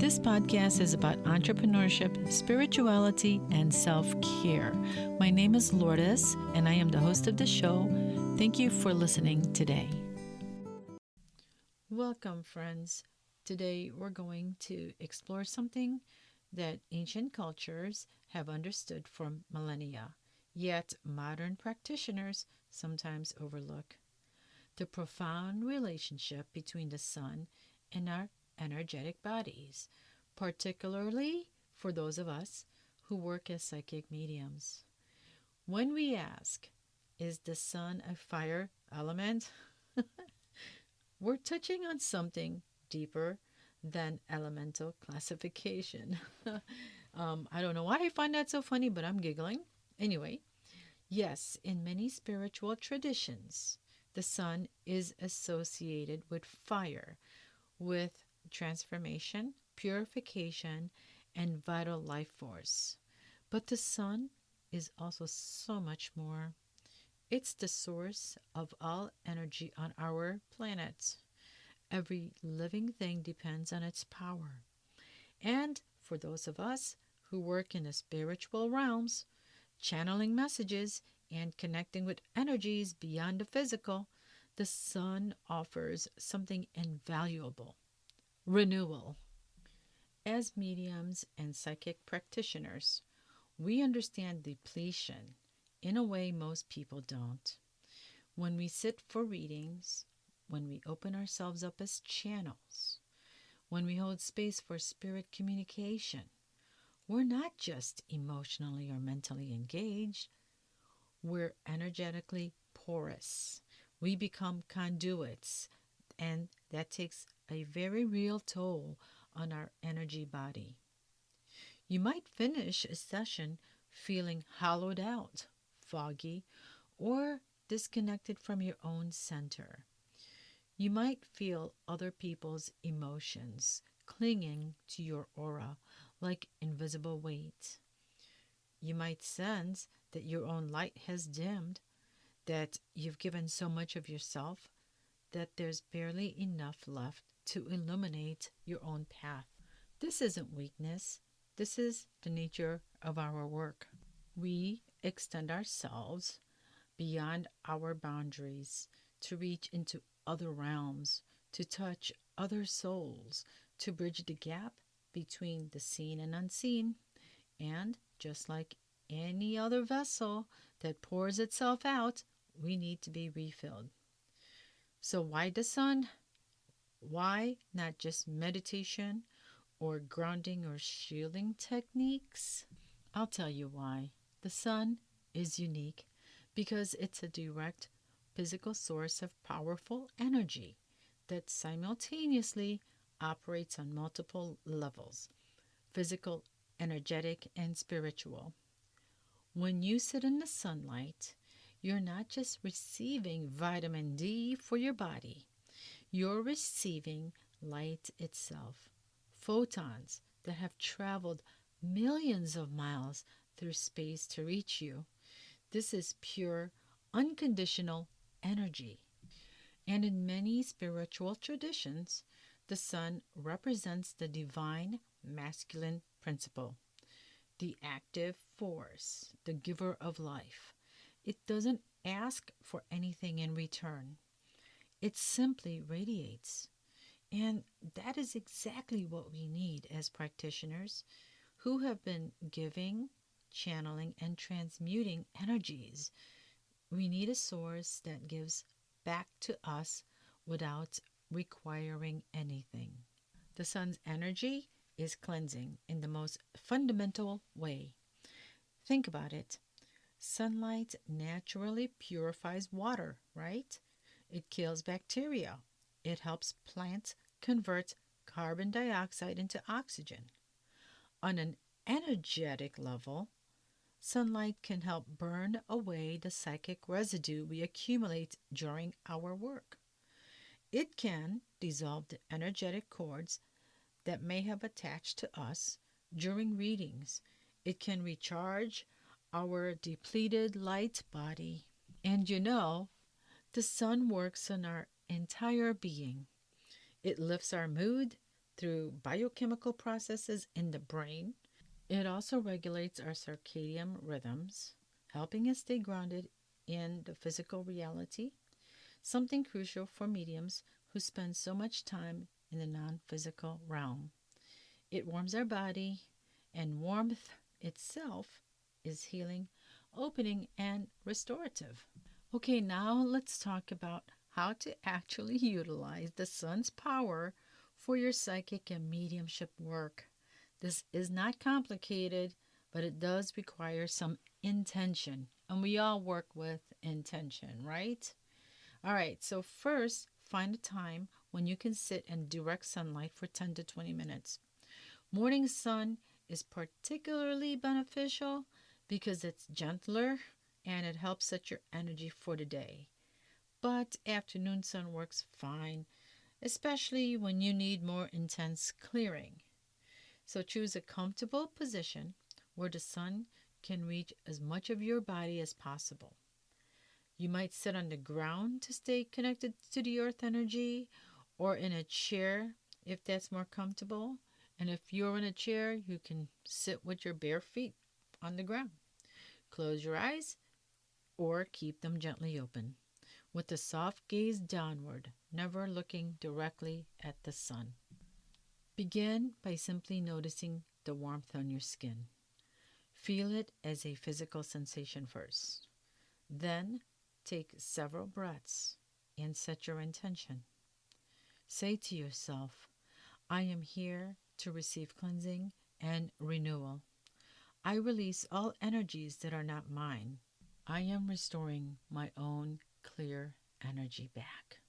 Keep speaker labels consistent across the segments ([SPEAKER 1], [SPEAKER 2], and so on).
[SPEAKER 1] This podcast is about entrepreneurship, spirituality, and self-care. My name is Lourdes, and I am the host of the show. Thank you for listening today. Welcome, friends. Today we're going to explore something that ancient cultures have understood for millennia, yet modern practitioners sometimes overlook. The profound relationship between the sun and our energetic bodies, particularly for those of us who work as psychic mediums. When we ask, is the sun a fire element? We're touching on something deeper than elemental classification. I don't know why I find that so funny, but I'm giggling. Anyway, yes, in many spiritual traditions, the sun is associated with fire, with transformation, purification, and vital life force. But the sun is also so much more. It's the source of all energy on our planet. Every living thing depends on its power. And for those of us who work in the spiritual realms, channeling messages and connecting with energies beyond the physical, the sun offers something invaluable: renewal. As mediums and psychic practitioners, we understand depletion in a way most people don't. When we sit for readings, when we open ourselves up as channels, when we hold space for spirit communication, we're not just emotionally or mentally engaged, we're energetically porous. We become conduits, and that takes a very real toll on our energy body. You might finish a session feeling hollowed out, foggy, or disconnected from your own center. You might feel other people's emotions clinging to your aura like invisible weight. You might sense that your own light has dimmed, that you've given so much of yourself that there's barely enough left to illuminate your own path. This isn't weakness. This is the nature of our work. We extend ourselves beyond our boundaries to reach into other realms, to touch other souls, to bridge the gap between the seen and unseen. And just like any other vessel that pours itself out, we need to be refilled. So why the sun? Why not just meditation or grounding or shielding techniques? I'll tell you why. The sun is unique because it's a direct physical source of powerful energy that simultaneously operates on multiple levels: physical, energetic, and spiritual. When you sit in the sunlight, you're not just receiving vitamin D for your body, you're receiving light itself, photons that have traveled millions of miles through space to reach you. This is pure, unconditional energy. And in many spiritual traditions, the sun represents the divine masculine principle, the active force, the giver of life. It doesn't ask for anything in return. It simply radiates. And that is exactly what we need as practitioners who have been giving, channeling, and transmuting energies. We need a source that gives back to us without requiring anything. The sun's energy is cleansing in the most fundamental way. Think about it. Sunlight naturally purifies water, right? It kills bacteria. It helps plants convert carbon dioxide into oxygen. On an energetic level, sunlight can help burn away the psychic residue we accumulate during our work. It can dissolve the energetic cords that may have attached to us during readings. It can recharge our depleted light body. And the sun works on our entire being. It lifts our mood, through biochemical processes in the brain. It also regulates our circadian rhythms, helping us stay grounded in the physical reality, something crucial for mediums who spend so much time in the non physical realm. It warms our body, and warmth itself is healing, opening, and restorative. Okay, now let's talk about how to actually utilize the sun's power for your psychic and mediumship work. This is not complicated, but it does require some intention, and we all work with intention, right? All right, so first, find a time when you can sit in direct sunlight for 10 to 20 minutes. Morning sun is particularly beneficial because it's gentler and it helps set your energy for the day. But afternoon sun works fine, especially when you need more intense clearing. So choose a comfortable position where the sun can reach as much of your body as possible. You might sit on the ground to stay connected to the earth energy, or in a chair if that's more comfortable. And if you're in a chair, you can sit with your bare feet on the ground. Close your eyes or keep them gently open, with a soft gaze downward, never looking directly at the sun. Begin by simply noticing the warmth on your skin. Feel it as a physical sensation first. Then take several breaths and set your intention. Say to yourself, I am here to receive cleansing and renewal. I release all energies that are not mine. I am restoring my own clear energy back.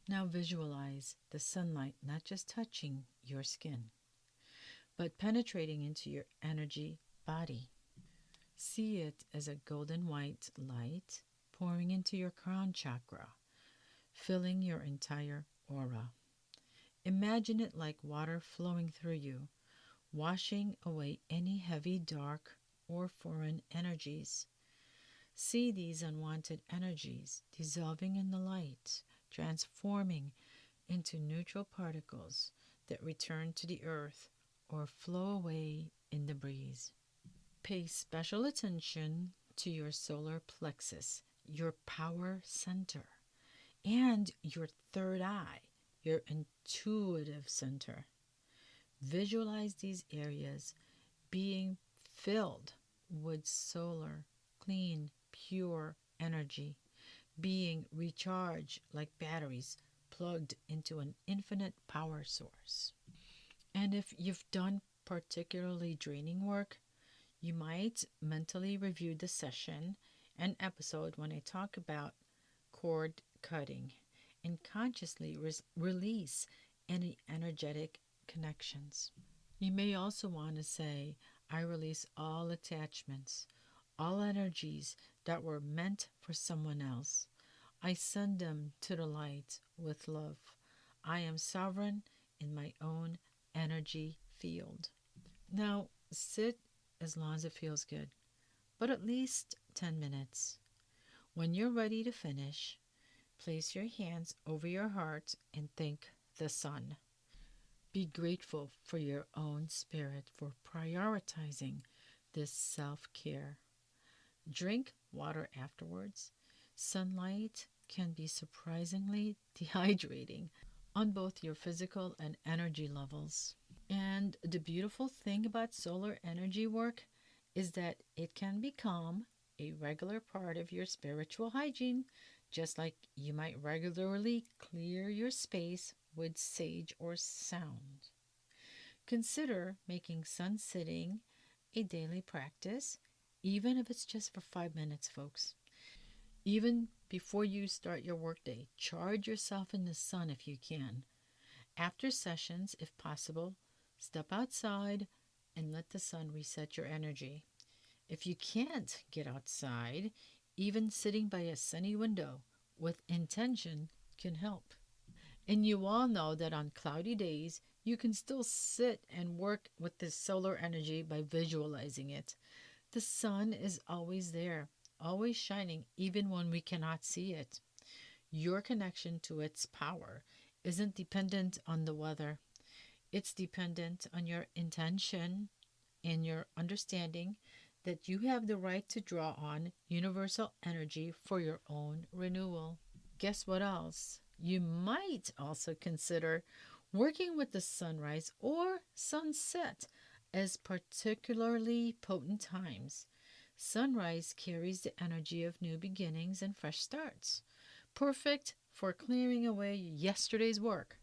[SPEAKER 1] Now visualize the sunlight not just touching your skin, but penetrating into your energy body. See it as a golden white light pouring into your crown chakra, filling your entire aura. Imagine it like water flowing through you, washing away any heavy, dark, or foreign energies. See these unwanted energies dissolving in the light, transforming into neutral particles that return to the earth or flow away in the breeze. Pay special attention to your solar plexus, your power center, and your third eye, your intuitive center. Visualize these areas being filled with solar, clean, pure energy, being recharged like batteries plugged into an infinite power source. And if you've done particularly draining work, you might mentally review the session and episode when I talk about cord cutting and consciously release any energetic connections. You may also want to say, I release all attachments, all energies that were meant for someone else. I send them to the light with love. I am sovereign in my own energy field. Now, sit as long as it feels good, but at least 10 minutes. When you're ready to finish, place your hands over your heart and thank the sun. Be grateful for your own spirit for prioritizing this self care. Drink water afterwards. Sunlight can be surprisingly dehydrating on both your physical and energy levels. And the beautiful thing about solar energy work is that it can become a regular part of your spiritual hygiene, just like you might regularly clear your space with sage or sound. Consider making sun sitting a daily practice, even if it's just for 5 minutes, folks. Even before you start your workday, charge yourself in the sun if you can. After sessions, if possible, step outside and let the sun reset your energy. If you can't get outside, even sitting by a sunny window with intention can help. And you all know that on cloudy days, you can still sit and work with the solar energy by visualizing it. The sun is always there, always shining, even when we cannot see it. Your connection to its power isn't dependent on the weather. It's dependent on your intention and your understanding that you have the right to draw on universal energy for your own renewal. Guess what else? You might also consider working with the sunrise or sunset as particularly potent times. Sunrise carries the energy of new beginnings and fresh starts, perfect for clearing away yesterday's work.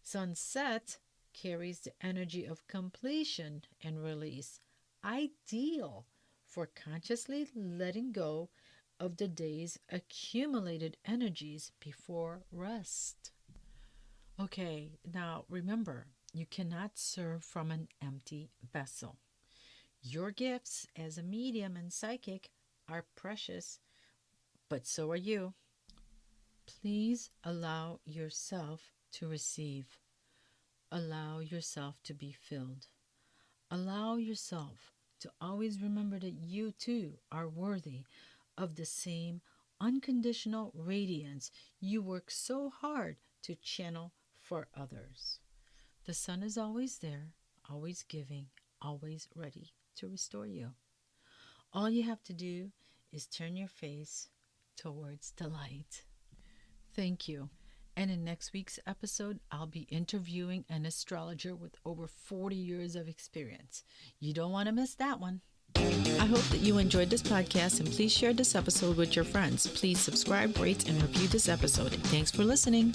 [SPEAKER 1] Sunset carries the energy of completion and release, ideal for consciously letting go of the day's accumulated energies before rest. Okay, now remember, you cannot serve from an empty vessel. Your gifts as a medium and psychic are precious, but so are you. Please allow yourself to receive. Allow yourself to be filled. Allow yourself to always remember that you too are worthy of the same unconditional radiance you work so hard to channel for others. The sun is always there, always giving, always ready to restore you. All you have to do is turn your face towards the light. Thank you. And in next week's episode, I'll be interviewing an astrologer with over 40 years of experience. You don't want to miss that one. I hope that you enjoyed this podcast, and please share this episode with your friends. Please subscribe, rate, and review this episode. Thanks for listening.